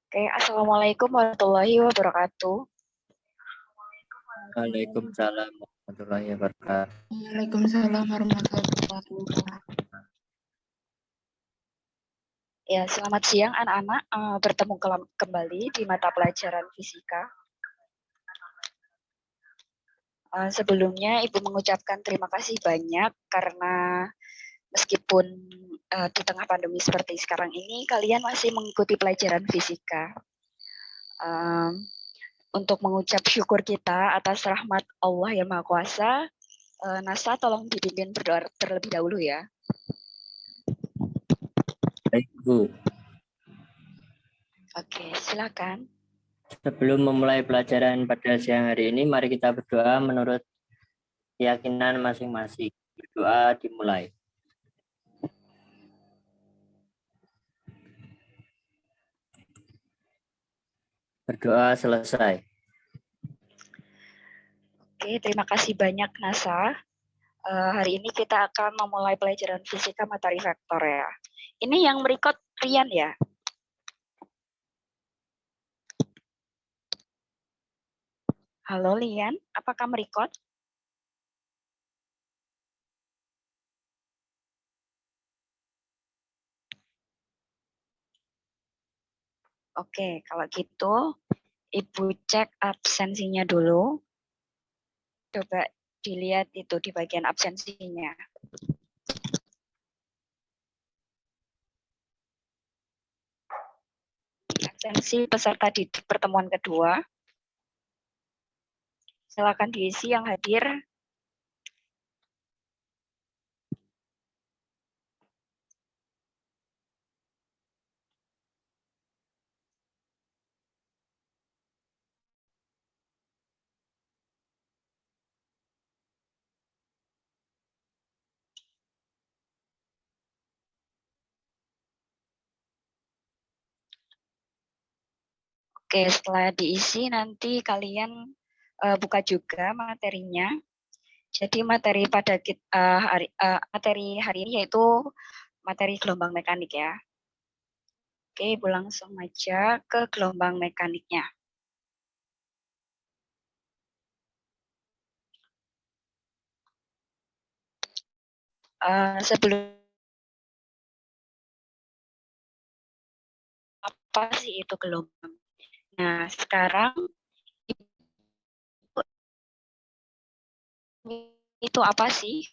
Oke, Assalamualaikum warahmatullahi wabarakatuh. Waalaikumsalam warahmatullahi wabarakatuh. Waalaikumsalam warahmatullahi wabarakatuh. Ya, selamat siang anak-anak. Bertemu kembali di mata pelajaran fisika. Sebelumnya Ibu mengucapkan terima kasih banyak karena meskipun di tengah pandemi seperti sekarang ini, kalian masih mengikuti pelajaran fisika. Untuk mengucap syukur kita atas rahmat Allah yang Maha Kuasa, Nasa tolong dipimpin berdoa terlebih dahulu ya. Baik, Bu. Oke, silakan. Sebelum memulai pelajaran pada siang hari ini, mari kita berdoa menurut keyakinan masing-masing. Berdoa dimulai. Berdoa selesai. Oke, terima kasih banyak Nasa. Hari ini kita akan memulai pelajaran fisika materi vektor ya. Ini yang merekod Rian ya? Halo Lian, apakah merekod? Oke, kalau gitu Ibu cek absensinya dulu. Coba dilihat itu di bagian absensinya. Absensi peserta di pertemuan kedua. Silakan diisi yang hadir. Oke, setelah diisi nanti kalian buka juga materinya. Jadi materi pada materi hari ini yaitu materi gelombang mekanik ya. Oke, Ibu langsung aja ke gelombang mekaniknya. Sebelum apa sih itu gelombang? Nah, sekarang itu apa sih?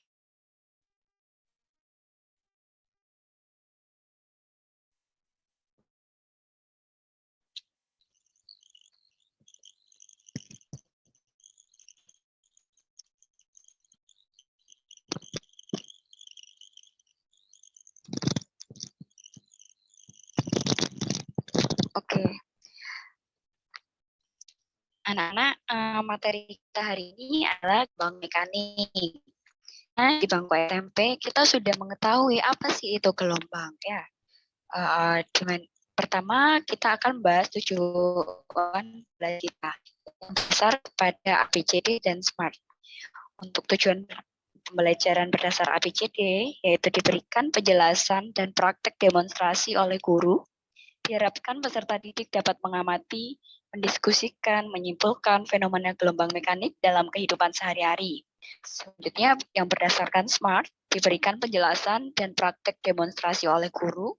Oke. Anak-anak, materi kita hari ini adalah gelombang mekanik. Nah, di bangku SMP kita sudah mengetahui apa sih itu gelombang ya. Pertama kita akan bahas tujuan belajar kita yang besar pada ABCD dan SMART. Untuk tujuan pembelajaran berdasar ABCD yaitu diberikan penjelasan dan praktek demonstrasi oleh guru. Diharapkan peserta didik dapat mengamati, mendiskusikan, menyimpulkan fenomena gelombang mekanik dalam kehidupan sehari-hari. Selanjutnya, yang berdasarkan SMART, diberikan penjelasan dan praktek demonstrasi oleh guru.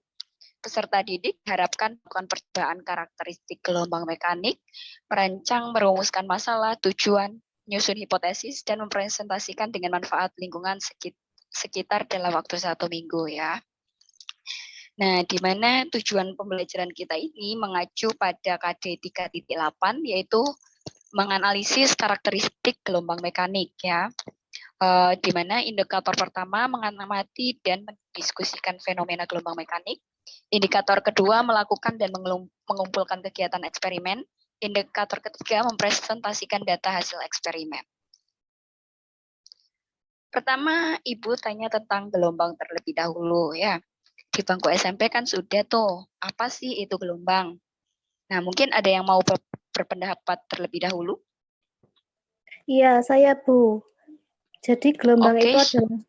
Peserta didik diharapkan melakukan percobaan karakteristik gelombang mekanik, merancang, merumuskan masalah, tujuan, menyusun hipotesis, dan mempresentasikan dengan manfaat lingkungan sekitar dalam waktu 1 minggu ya. Nah, di mana tujuan pembelajaran kita ini mengacu pada KD 3.8 yaitu menganalisis karakteristik gelombang mekanik ya. Di mana indikator pertama mengamati dan mendiskusikan fenomena gelombang mekanik. Indikator kedua melakukan dan mengumpulkan kegiatan eksperimen. Indikator ketiga mempresentasikan data hasil eksperimen. Pertama, Ibu tanya tentang gelombang terlebih dahulu ya. Di bangku SMP kan sudah tuh, apa sih itu gelombang? Nah, mungkin ada yang mau berpendapat terlebih dahulu? Iya, saya Bu. Jadi gelombang Oke. itu adalah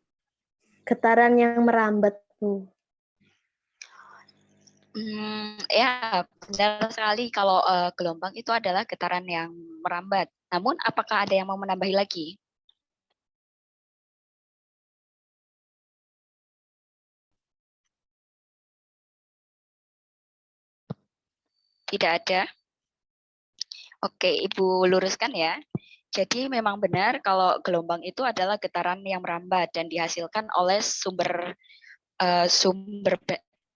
getaran yang merambat, Bu. Ya, benar sekali kalau gelombang itu adalah getaran yang merambat. Namun, apakah ada yang mau menambahi lagi? Tidak ada. Oke, Ibu luruskan ya. Jadi memang benar kalau gelombang itu adalah getaran yang merambat dan dihasilkan oleh sumber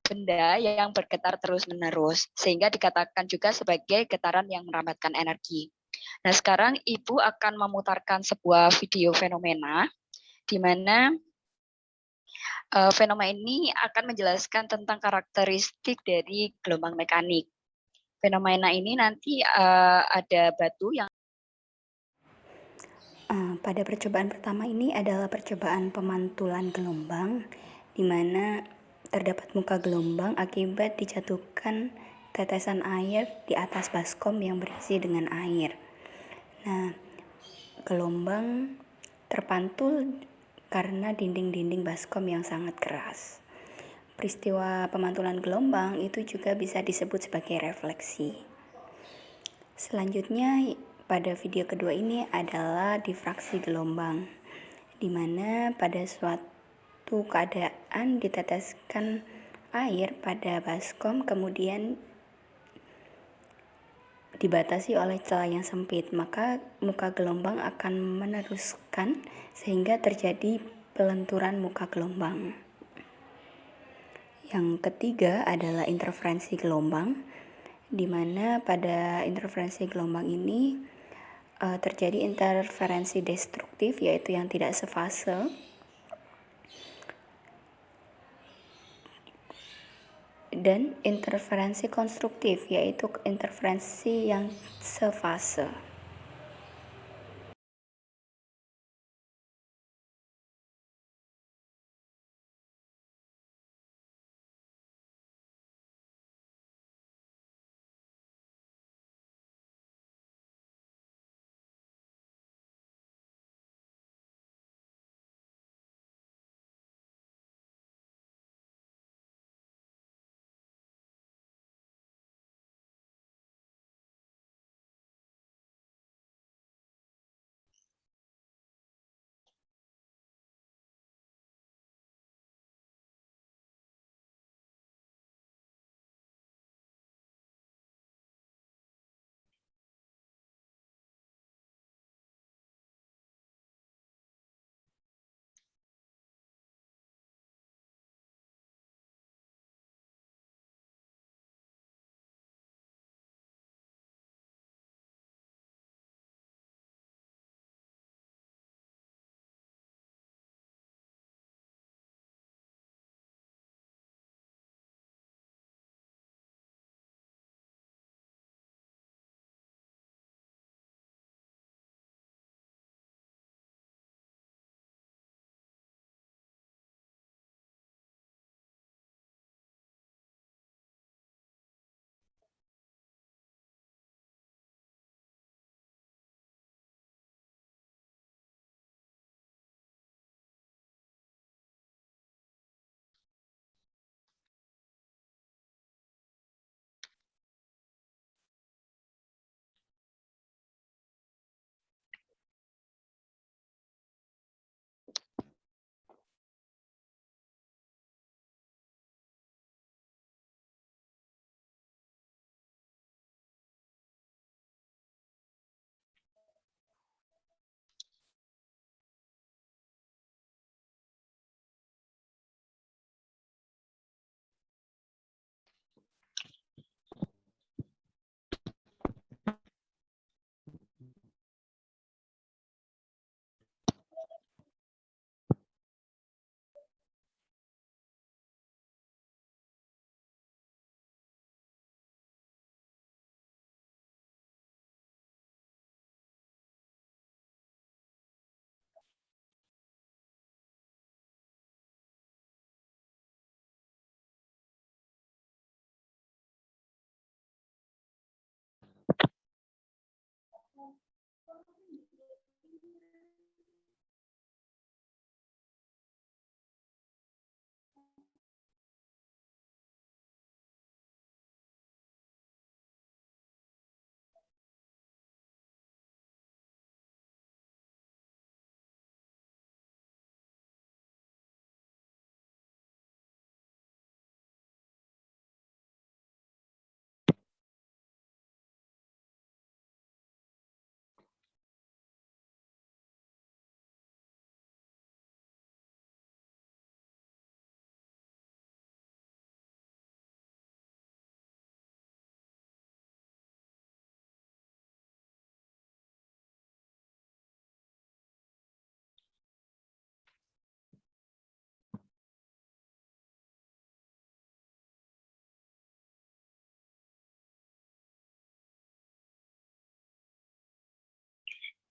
benda yang bergetar terus-menerus, sehingga dikatakan juga sebagai getaran yang merambatkan energi. Nah, sekarang Ibu akan memutarkan sebuah video fenomena, di mana fenomena ini akan menjelaskan tentang karakteristik dari gelombang mekanik. Fenomena ini nanti ada batu yang Pada percobaan pertama ini adalah percobaan pemantulan gelombang, di mana terdapat muka gelombang akibat dijatuhkan tetesan air di atas baskom yang berisi dengan air. Nah, gelombang terpantul karena dinding-dinding baskom yang sangat keras. Peristiwa pemantulan gelombang itu juga bisa disebut sebagai refleksi. Selanjutnya, pada video kedua ini adalah difraksi gelombang, di mana pada suatu keadaan diteteskan air pada baskom kemudian dibatasi oleh celah yang sempit, maka muka gelombang akan meneruskan sehingga terjadi pelenturan muka gelombang. Yang ketiga adalah interferensi gelombang, di mana pada interferensi gelombang ini terjadi interferensi destruktif, yaitu yang tidak sefase, dan interferensi konstruktif, yaitu interferensi yang sefase.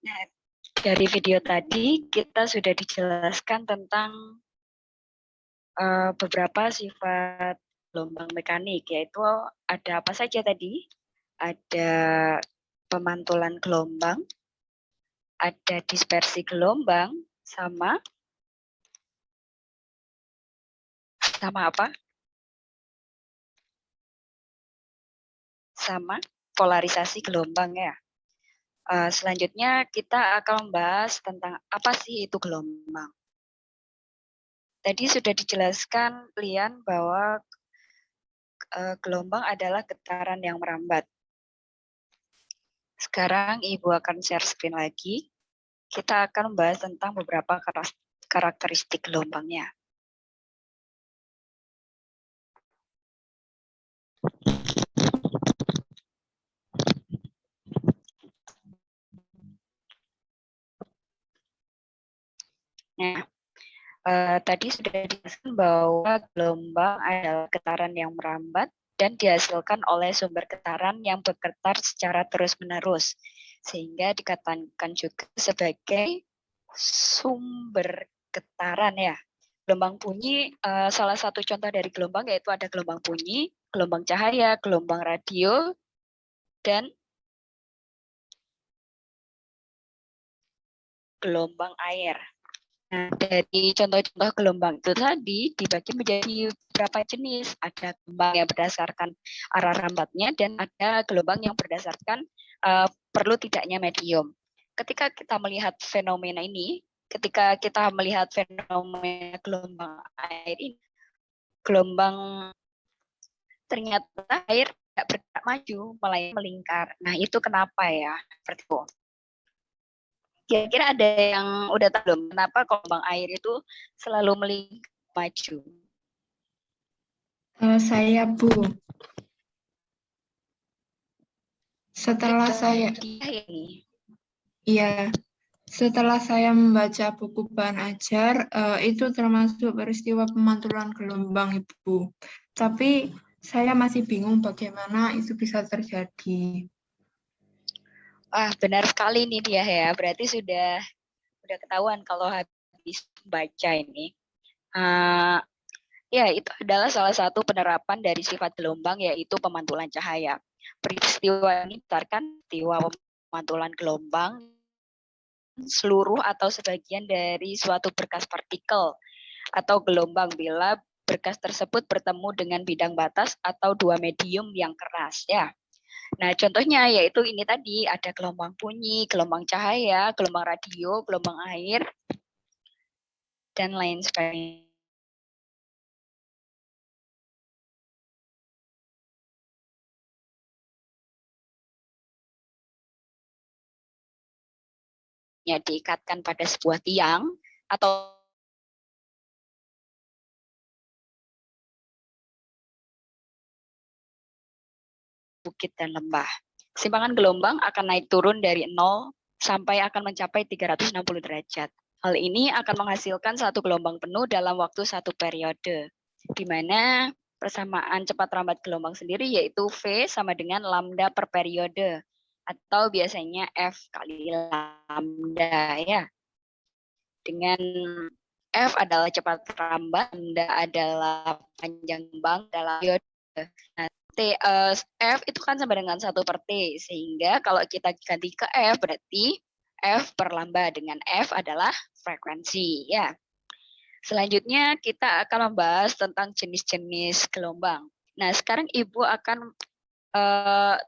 Nah, dari video tadi kita sudah dijelaskan tentang beberapa sifat gelombang mekanik, yaitu ada apa saja tadi? Ada pemantulan gelombang, ada dispersi gelombang, sama apa? Sama polarisasi gelombang ya. Selanjutnya kita akan membahas tentang apa sih itu gelombang. Tadi sudah dijelaskan Lian bahwa gelombang adalah getaran yang merambat. Sekarang Ibu akan share screen lagi. Kita akan membahas tentang beberapa karakteristik gelombangnya. Nah, tadi sudah dijelaskan bahwa gelombang adalah getaran yang merambat dan dihasilkan oleh sumber getaran yang bergetar secara terus-menerus, sehingga dikatakan juga sebagai sumber getaran ya. Gelombang bunyi, salah satu contoh dari gelombang yaitu ada gelombang bunyi, gelombang cahaya, gelombang radio, dan gelombang air. Nah, dari contoh-contoh gelombang itu tadi dibagi menjadi beberapa jenis. Ada gelombang yang berdasarkan arah rambatnya dan ada gelombang yang berdasarkan perlu tidaknya medium. Ketika kita melihat fenomena ini, ketika kita melihat fenomena gelombang air ini, gelombang ternyata air tidak bergerak maju, melainkan melingkar. Nah, itu kenapa ya? Seperti itu. Kira-kira ada yang udah tahu belum kenapa gelombang air itu selalu melingkar maju? Saya Bu. Setelah saya setelah saya membaca buku bahan ajar, itu termasuk peristiwa pemantulan gelombang, Ibu. Tapi saya masih bingung bagaimana itu bisa terjadi. Wah, benar sekali nih dia ya. Berarti sudah ketahuan kalau habis baca ini. Ya, itu adalah salah satu penerapan dari sifat gelombang, yaitu pemantulan cahaya. Peristiwa ini berdasarkan peristiwa pemantulan gelombang seluruh atau sebagian dari suatu berkas partikel atau gelombang bila berkas tersebut bertemu dengan bidang batas atau dua medium yang keras ya. Nah, contohnya yaitu ini tadi ada gelombang bunyi, gelombang cahaya, gelombang radio, gelombang air, dan lain sebagainya. Diikatkan pada sebuah tiang atau bukit dan lembah. Simpangan gelombang akan naik turun dari 0 sampai akan mencapai 360 derajat. Hal ini akan menghasilkan satu gelombang penuh dalam waktu satu periode, di mana persamaan cepat rambat gelombang sendiri yaitu V sama dengan lambda per periode, atau biasanya F kali lambda ya. Dengan F adalah cepat rambat, lambda adalah panjang gelombang dalam periode. Nah, F itu kan sama dengan 1/T, sehingga kalau kita ganti ke F berarti F per lambda dengan F adalah frekuensi ya. Selanjutnya kita akan membahas tentang jenis-jenis gelombang. Nah, sekarang Ibu akan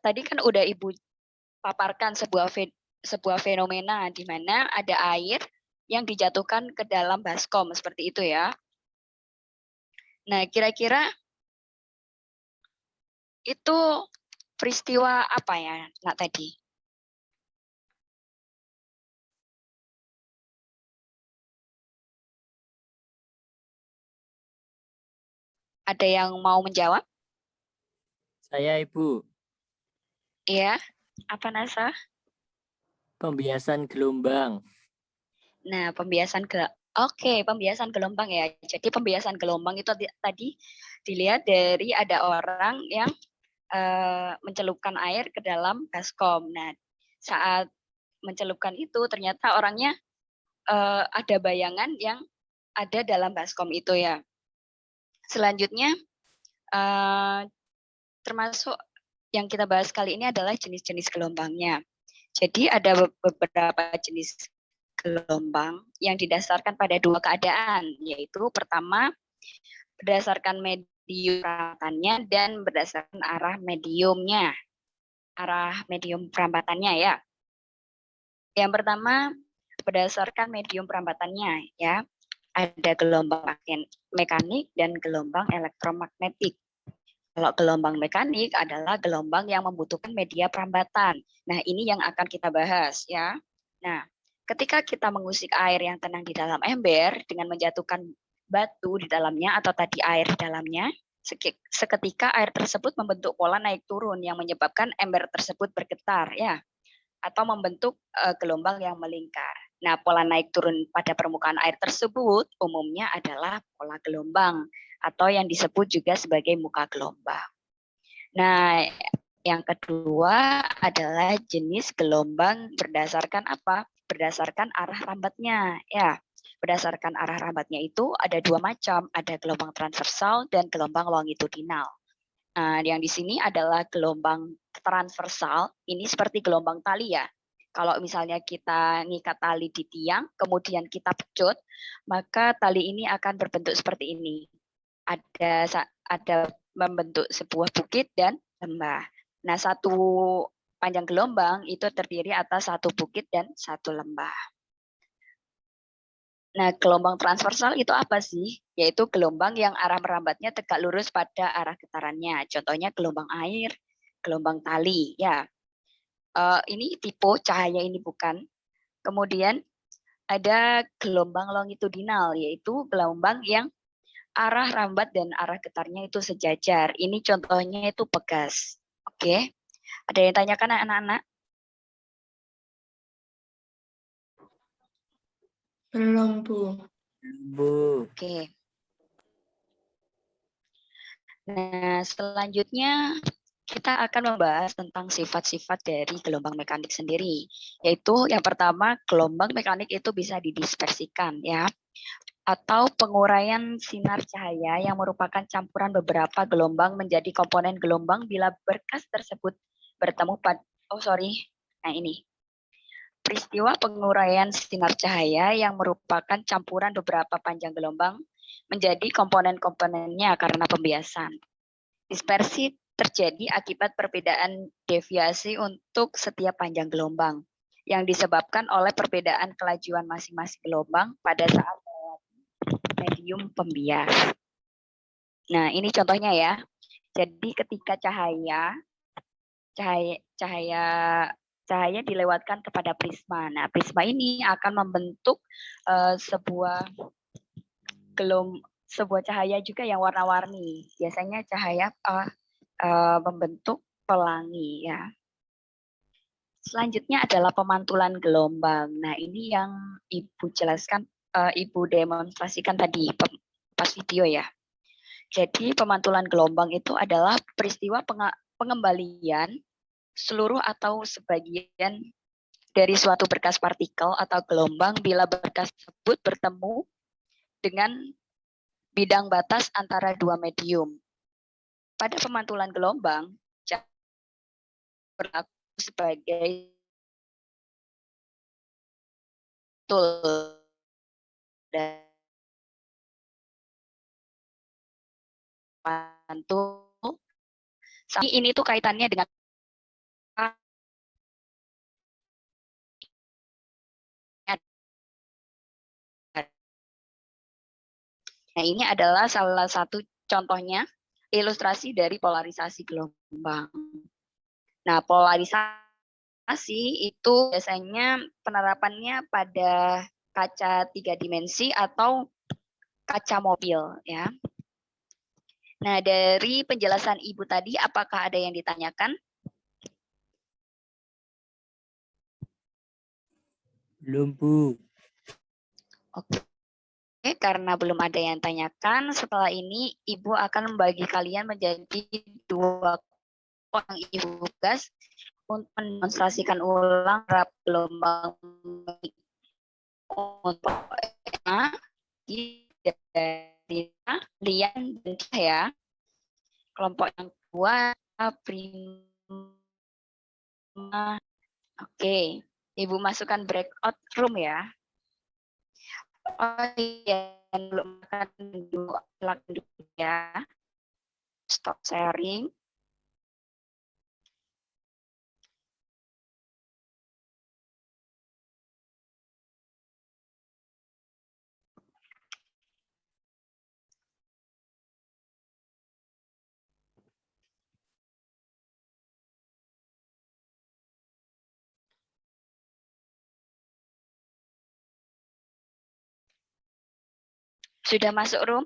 tadi kan udah Ibu paparkan sebuah fenomena di mana ada air yang dijatuhkan ke dalam baskom seperti itu ya. Nah, kira-kira itu peristiwa apa ya, Nak tadi? Ada yang mau menjawab? Saya Ibu. Iya, apa Nasa? Pembiasan gelombang. Nah, pembiasan gelombang ya. Jadi pembiasan gelombang itu tadi dilihat dari ada orang yang mencelupkan air ke dalam baskom. Nah, saat mencelupkan itu ternyata orangnya ada bayangan yang ada dalam baskom itu ya. Selanjutnya termasuk yang kita bahas kali ini adalah jenis-jenis gelombangnya. Jadi ada beberapa jenis gelombang yang didasarkan pada dua keadaan, yaitu pertama berdasarkan medium perampatannya dan berdasarkan arah medium perambatannya ya. Yang pertama berdasarkan medium perambatannya ya. Ada gelombang mekanik dan gelombang elektromagnetik. Kalau gelombang mekanik adalah gelombang yang membutuhkan media perambatan. Nah, ini yang akan kita bahas ya. Nah, ketika kita mengusik air yang tenang di dalam ember dengan menjatuhkan batu di dalamnya atau tadi air di dalamnya, seketika air tersebut membentuk pola naik turun yang menyebabkan ember tersebut bergetar ya, atau membentuk gelombang yang melingkar. Nah, pola naik turun pada permukaan air tersebut umumnya adalah pola gelombang atau yang disebut juga sebagai muka gelombang. Nah, yang kedua adalah jenis gelombang berdasarkan apa? Berdasarkan arah rambatnya ya. Berdasarkan arah rambatnya itu ada dua macam, ada gelombang transversal dan gelombang longitudinal. Nah, yang di sini adalah gelombang transversal, ini seperti gelombang tali ya. Kalau misalnya kita ngikat tali di tiang, kemudian kita pecut, maka tali ini akan berbentuk seperti ini. Ada membentuk sebuah bukit dan lembah. Nah, satu panjang gelombang itu terdiri atas satu bukit dan satu lembah. Nah, gelombang transversal itu apa sih? Yaitu gelombang yang arah merambatnya tegak lurus pada arah getarannya. Contohnya gelombang air, gelombang tali. Ya, ini tipe cahaya ini bukan. Kemudian ada gelombang longitudinal, yaitu gelombang yang arah rambat dan arah getarnya itu sejajar. Ini contohnya itu pegas. Oke, ada yang tanyakan anak-anak? Belum, Bu. Oke. Nah, selanjutnya kita akan membahas tentang sifat-sifat dari gelombang mekanik sendiri. Yaitu yang pertama, gelombang mekanik itu bisa didispersikan ya. Atau penguraian sinar cahaya yang merupakan campuran beberapa gelombang menjadi komponen gelombang bila berkas tersebut bertemu pada peristiwa penguraian sinar cahaya yang merupakan campuran beberapa panjang gelombang menjadi komponen-komponennya karena pembiasan. Dispersi terjadi akibat perbedaan deviasi untuk setiap panjang gelombang yang disebabkan oleh perbedaan kelajuan masing-masing gelombang pada saat medium pembias. Nah, ini contohnya ya. Jadi ketika cahaya dilewatkan kepada prisma. Nah, prisma ini akan membentuk sebuah cahaya juga yang warna-warni. Biasanya cahaya membentuk pelangi ya. Selanjutnya adalah pemantulan gelombang. Nah, ini yang Ibu jelaskan, Ibu demonstrasikan tadi pas video ya. Jadi pemantulan gelombang itu adalah peristiwa pengembalian seluruh atau sebagian dari suatu berkas partikel atau gelombang bila berkas tersebut bertemu dengan bidang batas antara dua medium. Pada pemantulan gelombang, berlaku sebagai tool pantul. Ini tuh kaitannya dengan Nah, ini adalah salah satu contohnya ilustrasi dari polarisasi gelombang. Nah, polarisasi itu biasanya penerapannya pada kaca 3 dimensi atau kaca mobil ya. Nah, dari penjelasan Ibu tadi apakah ada yang ditanyakan? Belum, Bu. Oke. Karena belum ada yang tanyakan, setelah ini Ibu akan membagi kalian menjadi 2 orang Ibu tugas untuk mendemonstrasikan ulang para gelombang untuk dari Lian dan Tia ya. Kelompok yang kedua Prima. Oke, Ibu masukkan breakout room ya. Oh iya, belum makan dulu, silakan dulu ya. Stop sharing. Sudah masuk room?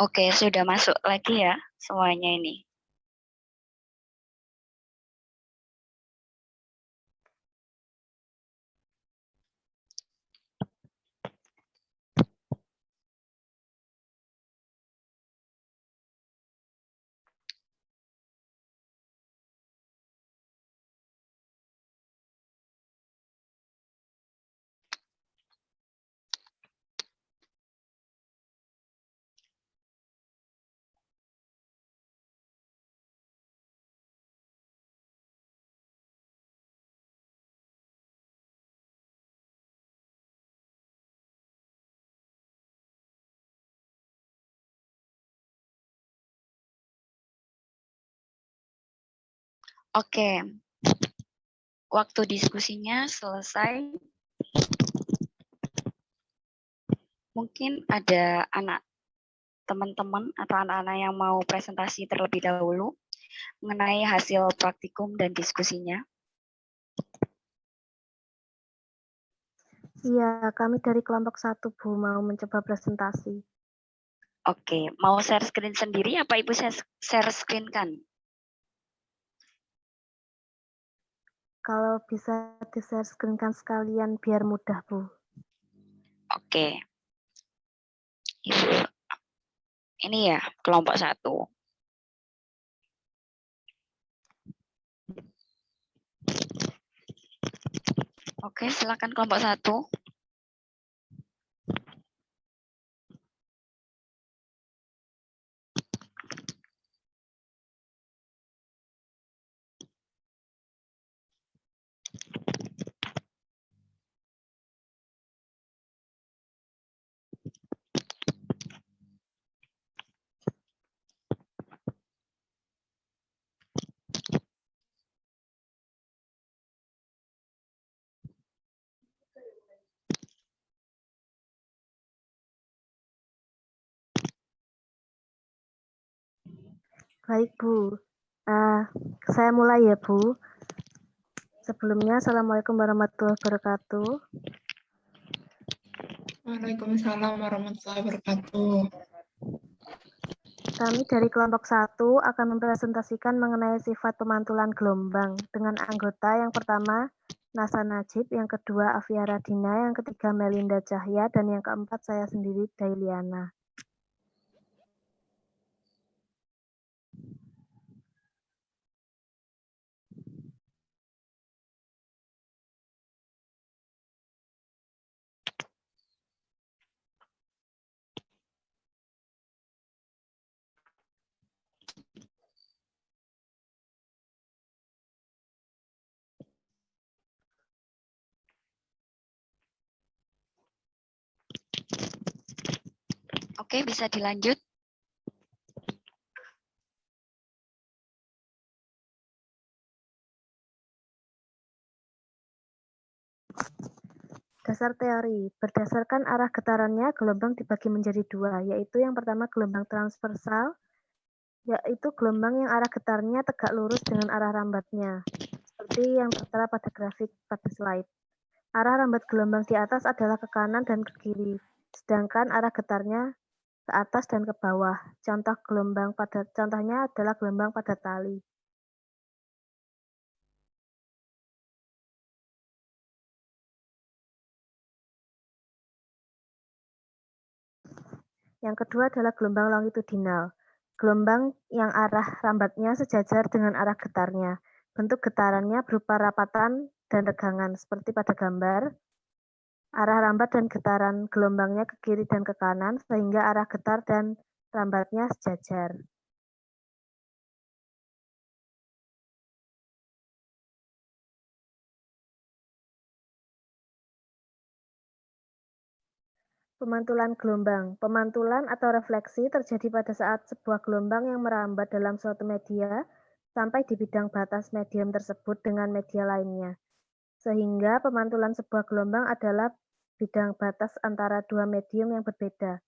Oke, sudah masuk lagi ya semuanya ini. Oke, waktu diskusinya selesai. Mungkin ada teman-teman atau anak-anak yang mau presentasi terlebih dahulu mengenai hasil praktikum dan diskusinya. Iya, kami dari kelompok 1, Bu, mau mencoba presentasi. Oke, mau share screen sendiri apa Ibu share screen kan? Kalau bisa di-share screen-kan sekalian biar mudah, Bu. Oke. Ini ya, kelompok 1. Oke, silakan kelompok 1. Baik, Bu. Saya mulai ya, Bu. Sebelumnya, Assalamualaikum warahmatullahi wabarakatuh. Waalaikumsalam warahmatullahi wabarakatuh. Kami dari kelompok 1 akan mempresentasikan mengenai sifat pemantulan gelombang dengan anggota yang pertama, Nasa Najib, yang kedua, Afia Radina, yang ketiga, Melinda Cahya, dan yang keempat, saya sendiri, Dailiana. Oke, bisa dilanjut. Dasar teori. Berdasarkan arah getarannya, gelombang dibagi menjadi dua, yaitu yang pertama gelombang transversal, yaitu gelombang yang arah getarnya tegak lurus dengan arah rambatnya, seperti yang tertera pada grafik pada slide. Arah rambat gelombang di atas adalah ke kanan dan ke kiri, sedangkan arah getarnya ke atas dan ke bawah. Contohnya adalah gelombang pada tali. Yang kedua adalah gelombang longitudinal. Gelombang yang arah rambatnya sejajar dengan arah getarnya. Bentuk getarannya berupa rapatan dan regangan, seperti pada gambar. Arah rambat dan getaran gelombangnya ke kiri dan ke kanan, sehingga arah getar dan rambatnya sejajar. Pemantulan gelombang. Pemantulan atau refleksi terjadi pada saat sebuah gelombang yang merambat dalam suatu media sampai di bidang batas medium tersebut dengan media lainnya. Sehingga pemantulan sebuah gelombang adalah bidang batas antara dua medium yang berbeda.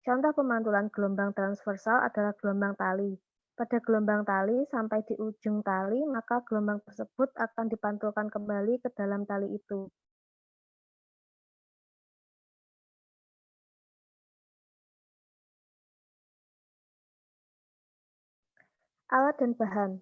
Contoh pemantulan gelombang transversal adalah gelombang tali. Pada gelombang tali sampai di ujung tali, maka gelombang tersebut akan dipantulkan kembali ke dalam tali itu. Alat dan bahan.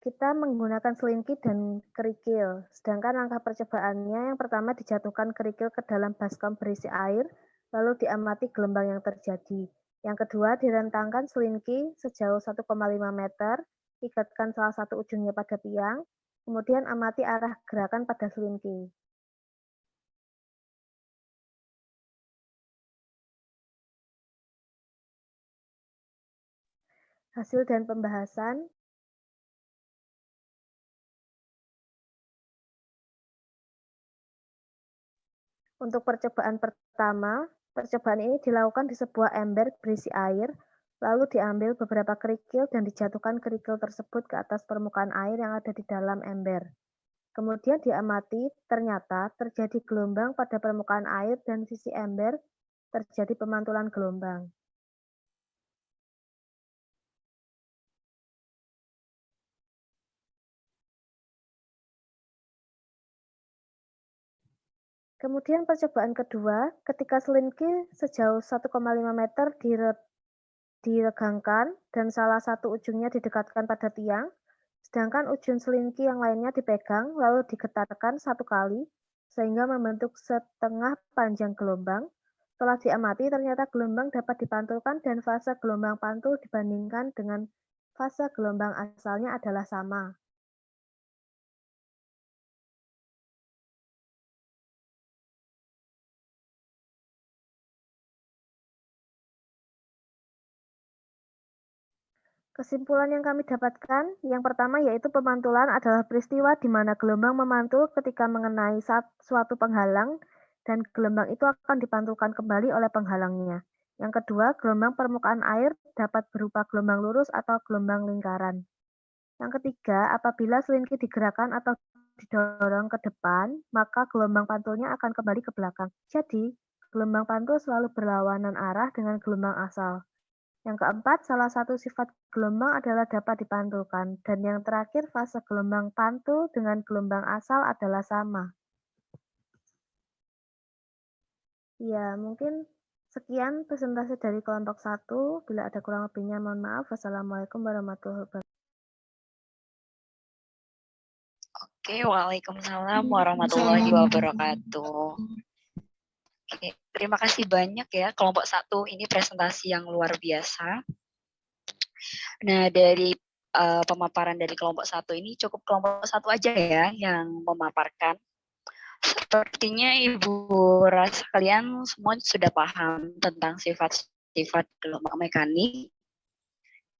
Kita menggunakan selingki dan kerikil, sedangkan langkah percobaannya yang pertama dijatuhkan kerikil ke dalam baskom berisi air, lalu diamati gelombang yang terjadi. Yang kedua, direntangkan selingki sejauh 1,5 meter, ikatkan salah satu ujungnya pada tiang, kemudian amati arah gerakan pada selingki. Hasil dan pembahasan. Untuk percobaan pertama, percobaan ini dilakukan di sebuah ember berisi air, lalu diambil beberapa kerikil dan dijatuhkan kerikil tersebut ke atas permukaan air yang ada di dalam ember. Kemudian diamati, ternyata terjadi gelombang pada permukaan air dan sisi ember terjadi pemantulan gelombang. Kemudian percobaan kedua, ketika selinki sejauh 1,5 meter diregangkan dan salah satu ujungnya didekatkan pada tiang, sedangkan ujung selinki yang lainnya dipegang lalu digetarkan 1 kali sehingga membentuk setengah panjang gelombang. Setelah diamati, ternyata gelombang dapat dipantulkan dan fase gelombang pantul dibandingkan dengan fase gelombang asalnya adalah sama. Kesimpulan yang kami dapatkan, yang pertama yaitu pemantulan adalah peristiwa di mana gelombang memantul ketika mengenai suatu penghalang dan gelombang itu akan dipantulkan kembali oleh penghalangnya. Yang kedua, gelombang permukaan air dapat berupa gelombang lurus atau gelombang lingkaran. Yang ketiga, apabila selinki digerakkan atau didorong ke depan, maka gelombang pantulnya akan kembali ke belakang. Jadi, gelombang pantul selalu berlawanan arah dengan gelombang asal. Yang keempat, salah satu sifat gelombang adalah dapat dipantulkan. Dan yang terakhir, fase gelombang pantul dengan gelombang asal adalah sama. Ya, mungkin sekian presentasi dari kelompok 1. Bila ada kurang lebihnya, mohon maaf. Wassalamualaikum warahmatullahi wabarakatuh. Oke, waalaikumsalam warahmatullahi wabarakatuh. Oke, terima kasih banyak ya kelompok 1, ini presentasi yang luar biasa. Nah, dari pemaparan dari kelompok 1 ini cukup kelompok 1 aja ya yang memaparkan. Sepertinya Ibu rasa kalian semua sudah paham tentang sifat-sifat gelombang mekanik.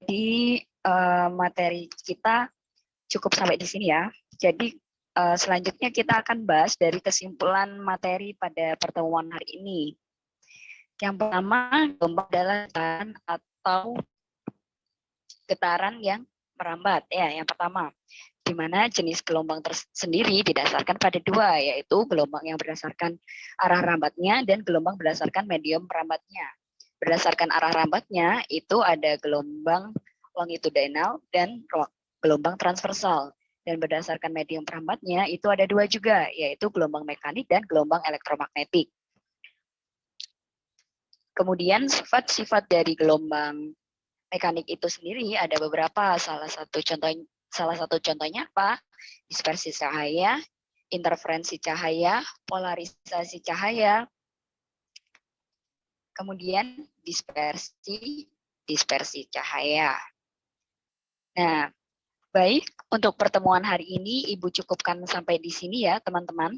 Di materi kita cukup sampai di sini ya. Jadi selanjutnya kita akan bahas dari kesimpulan materi pada pertemuan hari ini. Yang pertama, gelombang adalah getaran atau getaran yang merambat. Ya, yang pertama, di mana jenis gelombang tersendiri didasarkan pada 2, yaitu gelombang yang berdasarkan arah rambatnya dan gelombang berdasarkan medium rambatnya. Berdasarkan arah rambatnya, itu ada gelombang longitudinal dan gelombang transversal. Dan berdasarkan medium perambatnya itu ada 2 juga, yaitu gelombang mekanik dan gelombang elektromagnetik. Kemudian sifat-sifat dari gelombang mekanik itu sendiri ada beberapa. Salah satu contohnya apa? Dispersi cahaya, interferensi cahaya, polarisasi cahaya, kemudian dispersi cahaya. Nah, baik, untuk pertemuan hari ini Ibu cukupkan sampai di sini ya, teman-teman.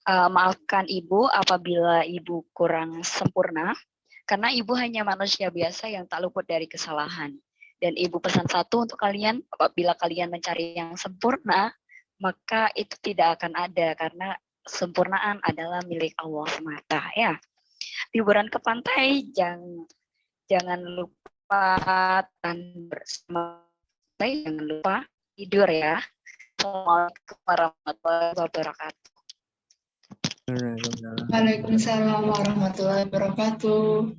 Maafkan Ibu apabila Ibu kurang sempurna, karena Ibu hanya manusia biasa yang tak luput dari kesalahan. Dan Ibu pesan satu untuk kalian, apabila kalian mencari yang sempurna, maka itu tidak akan ada, karena kesempurnaan adalah milik Allah semata. Ya, liburan ke pantai, jangan lupa bersama. Jangan lupa tidur ya. Assalamualaikum warahmatullahi wabarakatuh. Waalaikumsalam warahmatullahi wabarakatuh.